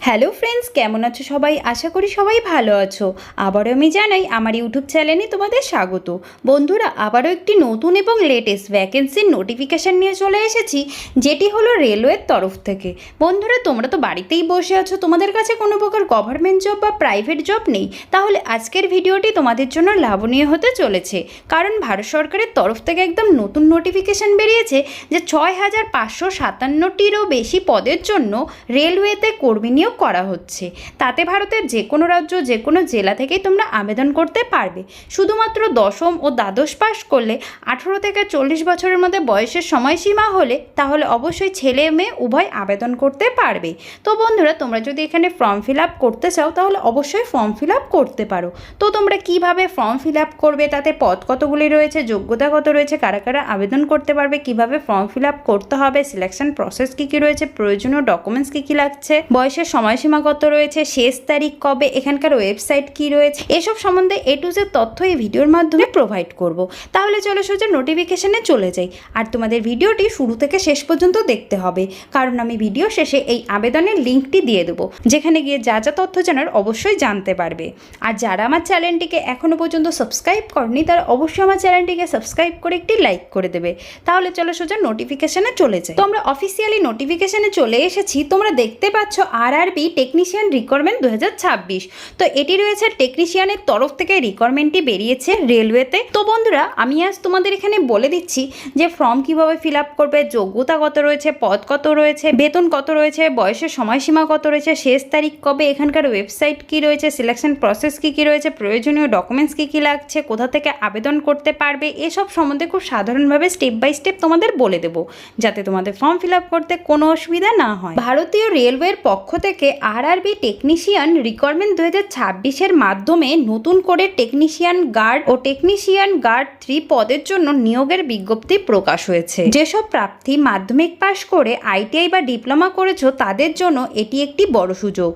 Hello friends, কেমন আছো সবাই? আশা করি সবাই ভালো আছো। আবারও আমি জানাই আমার ইউটিউব চ্যানেলে তোমাদের স্বাগত। বন্ধুরা, আবারও একটি নতুন এবং লেটেস্ট ভ্যাকেন্সির নোটিফিকেশান নিয়ে চলে এসেছি, যেটি হলো রেলওয়ের তরফ থেকে। বন্ধুরা, তোমরা তো বাড়িতেই বসে আছো, তোমাদের কাছে কোনো প্রকার গভর্নমেন্ট জব বা প্রাইভেট জব নেই, তাহলে আজকের ভিডিওটি তোমাদের জন্য লাভনীয় হতে চলেছে। কারণ ভারত সরকারের তরফ থেকে একদম নতুন নোটিফিকেশান বেরিয়েছে যে 6557টিরও বেশি পদের জন্য রেলওয়েতে কর্মী নিয়োগ করা হচ্ছে। তাতে ভারতের যে কোনো রাজ্য, যে কোনো জেলা থেকেই তোমরা আবেদন করতে পারবে। শুধুমাত্র দশম ও দ্বাদশ পাস করলে 18 থেকে 40 বছরের মধ্যে বয়সের সময়সীমা হলে তাহলে অবশ্যই ছেলে মেয়ে উভয় আবেদন করতে পারবে। তো বন্ধুরা, তোমরা যদি এখানে ফর্ম ফিল আপ করতে চাও তাহলে অবশ্যই ফর্ম ফিল আপ করতে পারো। তো তোমরা কিভাবে ফর্ম ফিল আপ করবে, তাতে পদ কতগুলি রয়েছে, যোগ্যতা কত রয়েছে, কারা কারা আবেদন করতে পারবে, কিভাবে ফর্ম ফিল আপ করতে হবে, সিলেকশন প্রসেস কী কী রয়েছে, প্রয়োজনীয় ডকুমেন্টস কী কী লাগছে, বয়সের সময়সীমা কত রয়েছে, শেষ তারিখ কবে, এখানকার ওয়েবসাইট কি রয়েছে, এসব সম্বন্ধে A to Z তথ্য এই ভিডিওর মাধ্যমে প্রোভাইড করব। তাহলে চলো সোজা নোটিফিকেশনে চলে যাই। আর তোমাদের ভিডিওটি শুরু থেকে শেষ পর্যন্ত দেখতে হবে, কারণ আমি ভিডিও শেষে এই আবেদনের লিঙ্কটি দিয়ে দেবো, যেখানে গিয়ে যা যা তথ্য জানার অবশ্যই জানতে পারবে। আর যারা আমার চ্যানেলটিকে এখনও পর্যন্ত সাবস্ক্রাইব করনি তারা অবশ্যই আমার চ্যানেলটিকে সাবস্ক্রাইব করে একটি লাইক করে দেবে। তাহলে চলো সোজা নোটিফিকেশনে চলে যাই। তো আমরা অফিসিয়ালি নোটিফিকেশনে চলে এসেছি। তোমরা দেখতে পাচ্ছ RRB টেকনিশিয়ান রিকোয়ারমেন্ট 2026। তো এটি রয়েছে টেকনিশিয়ানের তরফ থেকে রিকোয়ারমেন্টটি বেরিয়েছে রেলওয়েতে। তো বন্ধুরা, আমি আজ তোমাদের এখানে বলে দিচ্ছি যে ফর্ম কিভাবে ফিল আপ করবে, যোগ্যতা কত রয়েছে, পদ কত রয়েছে, বেতন কত রয়েছে, বয়সের সময়সীমা কত রয়েছে, শেষ তারিখ কবে, এখানকার ওয়েবসাইট কি রয়েছে, সিলেকশন প্রসেস কি কি রয়েছে, প্রয়োজনীয় ডকুমেন্টস কি কি লাগছে, কোথা থেকে আবেদন করতে পারবে, এসব সম্বন্ধে খুব সাধারণভাবে স্টেপ বাই স্টেপ তোমাদের বলে দেবো, যাতে তোমাদের ফর্ম ফিল আপ করতে কোনো অসুবিধা না হয়। ভারতীয় রেলওয়ের পক্ষ থেকে RRB টেকনিশিয়ান রিকোয়ারমেন্ট 2026-এর মাধ্যমে নতুন করে টেকনিশিয়ান গার্ড ও টেকনিশিয়ান গার্ড 3 পদের জন্য নিয়োগের বিজ্ঞপ্তি প্রকাশ হয়েছে। যেসব প্রার্থী মাধ্যমিক পাশ করে ITI বা ডিপ্লোমা করেছো তাদের জন্য এটি একটি বড় সুযোগ।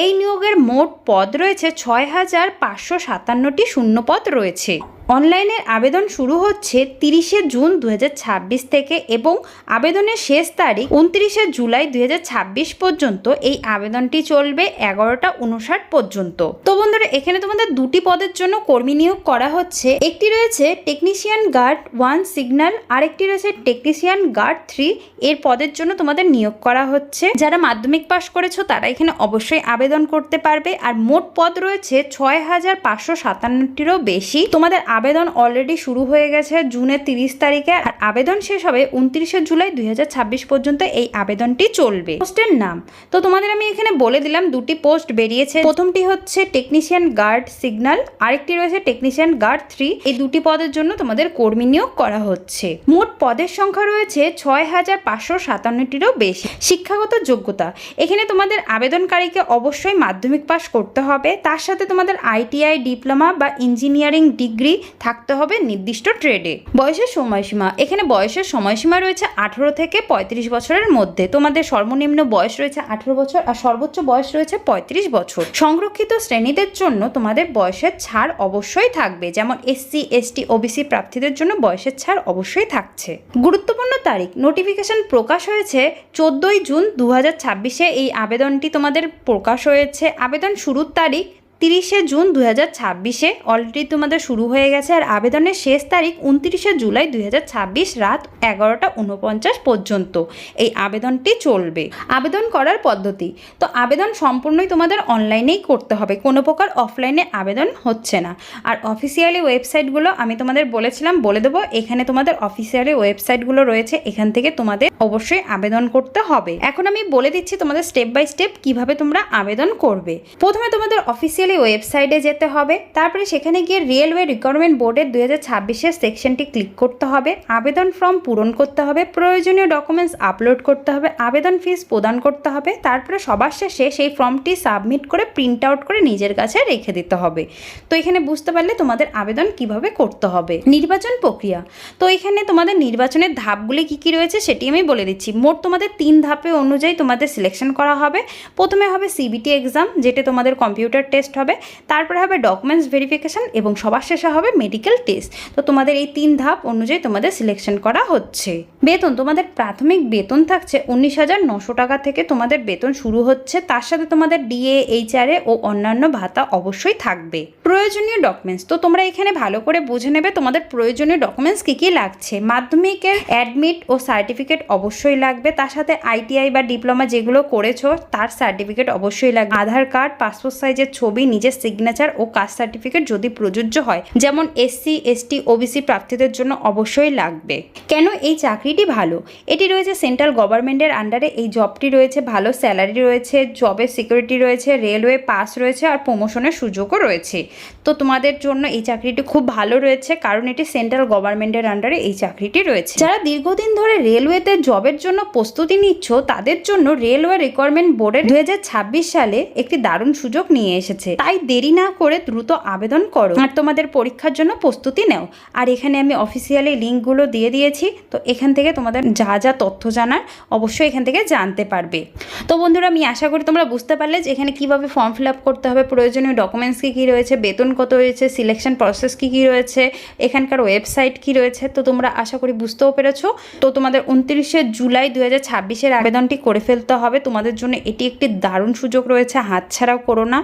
এই নিয়োগের মোট পদ রয়েছে 6557টি শূন্যপদ রয়েছে। অনলাইনের আবেদন শুরু হচ্ছে 30শে জুন 2026 থেকে এবং আবেদনের শেষ তারিখ 29শে জুলাই 2026 পর্যন্ত। এই আবেদনটি চলবে 11টা 59 পর্যন্ত। তো বন্ধুরা, এখানে তোমাদের দুটি পদের জন্য কর্মী নিয়োগ করা হচ্ছে। একটি রয়েছে টেকনিশিয়ান গার্ড 1 সিগন্যাল, আরেকটি রয়েছে টেকনিশিয়ান গার্ড 3। এর পদের জন্য তোমাদের নিয়োগ করা হচ্ছে। যারা মাধ্যমিক পাশ করেছো তারা এখানে অবশ্যই আবেদন করতে পারবে। আর মোট পদ রয়েছে 6557টিরও বেশি। তোমাদের আবেদন অলরেডি শুরু হয়ে গেছে জুনের 30 তারিখে, আর আবেদন শেষ হবে 29শে জুলাই 2026 পর্যন্ত। এই আবেদনটি চলবে। পোস্টের নাম তো তোমাদের আমি এখানে বলে দিলাম, দুটি পোস্ট বেরিয়েছে। প্রথমটি হচ্ছে টেকনিশিয়ান গার্ড সিগন্যাল, আরেকটি রয়েছে টেকনিশিয়ান গার্ড 3। এই দুটি পদের জন্য তোমাদের কর্মী নিয়োগ করা হচ্ছে। মোট পদের সংখ্যা রয়েছে 6557টিরও বেশি। শিক্ষাগত যোগ্যতা, এখানে তোমাদের আবেদনকারীকে অবশ্যই মাধ্যমিক পাস করতে হবে, তার সাথে তোমাদের ITI ডিপ্লোমা বা ইঞ্জিনিয়ারিং ডিগ্রি থাকতে হবে নির্দিষ্ট ট্রেডে। বয়সের সময়সীমা, এখানে বয়সের সময়সীমা রয়েছে 18 থেকে 35 বছরের মধ্যে। তোমাদের সর্বনিম্ন বয়স রয়েছে 18 বছর আর সর্বোচ্চ বয়স রয়েছে 35 বছর। সংরক্ষিত শ্রেণীদের জন্য তোমাদের বয়সের ছাড় অবশ্যই থাকবে, যেমন SC ST OBC প্রার্থীদের জন্য বয়সের ছাড় অবশ্যই থাকছে। গুরুত্বপূর্ণ তারিখ, নোটিফিকেশন প্রকাশ হয়েছে 14ই জুন 2026-এ। এই আবেদনটি তোমাদের প্রকাশ হয়েছে। আবেদন শুরুর তারিখ 30শে জুন 2026-এ অলরেডি তোমাদের শুরু হয়ে গেছে। আর আবেদনের শেষ তারিখ 29শে জুলাই 2026 রাত 11টা 49 পর্যন্ত এই আবেদনটি চলবে। আবেদন করার পদ্ধতি, তো আবেদন সম্পূর্ণই তোমাদের অনলাইনেই করতে হবে, কোনো প্রকার অফলাইনে আবেদন হচ্ছে না। আর অফিসিয়ালি ওয়েবসাইটগুলো আমি তোমাদের বলেছিলাম, বলে দেবো। এখানে তোমাদের অফিসিয়ালি ওয়েবসাইটগুলো রয়েছে, এখান থেকে তোমাদের অবশ্যই আবেদন করতে হবে। এখন আমি বলে দিচ্ছি তোমাদের স্টেপ বাই স্টেপ কিভাবে তোমরা আবেদন করবে। প্রথমে তোমাদের অফিসিয়ালি ওয়েবসাইটে যেতে হবে, তারপরে সেখানে গিয়ে রেলওয়ে রিক্রুটমেন্ট বোর্ডের 2026-এর সেকশনটি ক্লিক করতে হবে। আবেদন ফর্ম পূরণ করতে হবে, প্রয়োজনীয় ডকুমেন্টস আপলোড করতে হবে, আবেদন ফিস প্রদান করতে হবে। তারপরে সবার শেষে সেই ফর্মটি সাবমিট করে প্রিন্ট আউট করে নিজের কাছে রেখে দিতে হবে। তো এখানে বুঝতে পারলে তোমাদের আবেদন কিভাবে করতে হবে। নির্বাচন প্রক্রিয়া, তো এখানে তোমাদের নির্বাচনের ধাপগুলি কি কি রয়েছে সেটি আমি বলে দিচ্ছি। মোট তোমাদের 3 ধাপে অনুযায়ী তোমাদের সিলেকশন করা হবে। প্রথমে হবে CBT এক্সাম, যেটা তোমাদের কম্পিউটার টেস্ট হবে, তারপরে হবে ডকুমেন্টস ভেরিফিকেশান এবং সবার শেষে হবে মেডিকেল টেস্ট। তো তোমাদের এই 3 ধাপ অনুযায়ী তোমাদের সিলেকশন করা হচ্ছে। বেতন, তোমাদের প্রাথমিক বেতন থাকছে 19,900 টাকা থেকে তোমাদের বেতন শুরু হচ্ছে। তার সাথে তোমাদের ডিএ, এইচআরএ ও অন্যান্য ভাতা অবশ্যই থাকবে। প্রয়োজনীয় ডকুমেন্টস, তো তোমরা এখানে ভালো করে বুঝে নেবে তোমাদের প্রয়োজনীয় ডকুমেন্টস কী কী লাগছে। মাধ্যমিকের অ্যাডমিট ও সার্টিফিকেট অবশ্যই লাগবে, তার সাথে আইটিআই বা ডিপ্লোমা যেগুলো করেছো তার সার্টিফিকেট অবশ্যই লাগবে। আধার কার্ড, পাসপোর্ট সাইজের ছবি, নিজের সিগনেচার ও কাস্ট সার্টিফিকেট যদি প্রযোজ্য হয়, যেমন এসসি, এসটি, ওবিসি প্রার্থীদের জন্য অবশ্যই লাগবে। কেন এই চাকরিটি ভালো? এটি রয়েছে সেন্ট্রাল গভর্নমেন্টের আন্ডারে, এই জবটি রয়েছে, ভালো স্যালারি রয়েছে, জবের সিকিউরিটি রয়েছে, রেলওয়ে পাস রয়েছে আর প্রমোশনের সুযোগও রয়েছে। তো তোমাদের জন্য এই চাকরিটি খুব ভালো রয়েছে, কারণ এটি সেন্ট্রাল গভর্নমেন্টের আন্ডারে এই চাকরিটি রয়েছে। যারা দীর্ঘদিন ধরে রেলওয়েতে জবের জন্য প্রস্তুতি নিচ্ছ তাদের জন্য রেলওয়ে রিক্রুটমেন্ট বোর্ডের 2026 সালে একটি দারুণ সুযোগ নিয়ে এসেছে। তাই দেরি না করে দ্রুত আবেদন করো আর তোমাদের পরীক্ষার জন্য প্রস্তুতি নাও। আর এখানে আমি অফিসিয়ালি লিঙ্কগুলো দিয়ে দিয়েছি, তো এখান থেকে তোমাদের যা যা তথ্য জানার অবশ্যই এখান থেকে জানতে পারবে। তো বন্ধুরা, আমি আশা করি তোমরা বুঝতে পারলে যে এখানে কীভাবে ফর্ম ফিল আপ করতে হবে, প্রয়োজনীয় ডকুমেন্টস কী কী রয়েছে, বেতন কত রয়েছে, সিলেকশন প্রসেস কী কী রয়েছে, এখানকার ওয়েবসাইট কী রয়েছে। তো তোমরা আশা করি বুঝতেও পেরেছো। তো তোমাদের 29শে জুলাই 2026 আবেদনটি করে ফেলতে হবে। তোমাদের জন্য এটি একটি দারুণ সুযোগ রয়েছে, হাতছাড়াও করো না,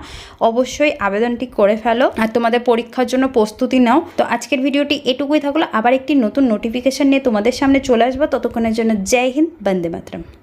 অবশ্যই আবেদনটি করে ফেলো আর তোমাদের পরীক্ষার জন্য প্রস্তুতি নাও। তো আজকের ভিডিওটি এটুকুই থাকলো, আবার একটি নতুন নোটিফিকেশান নিয়ে তোমাদের সামনে চলে আসবো। ততক্ষণের জন্য জয় হিন্দ, বন্দে মাতরম।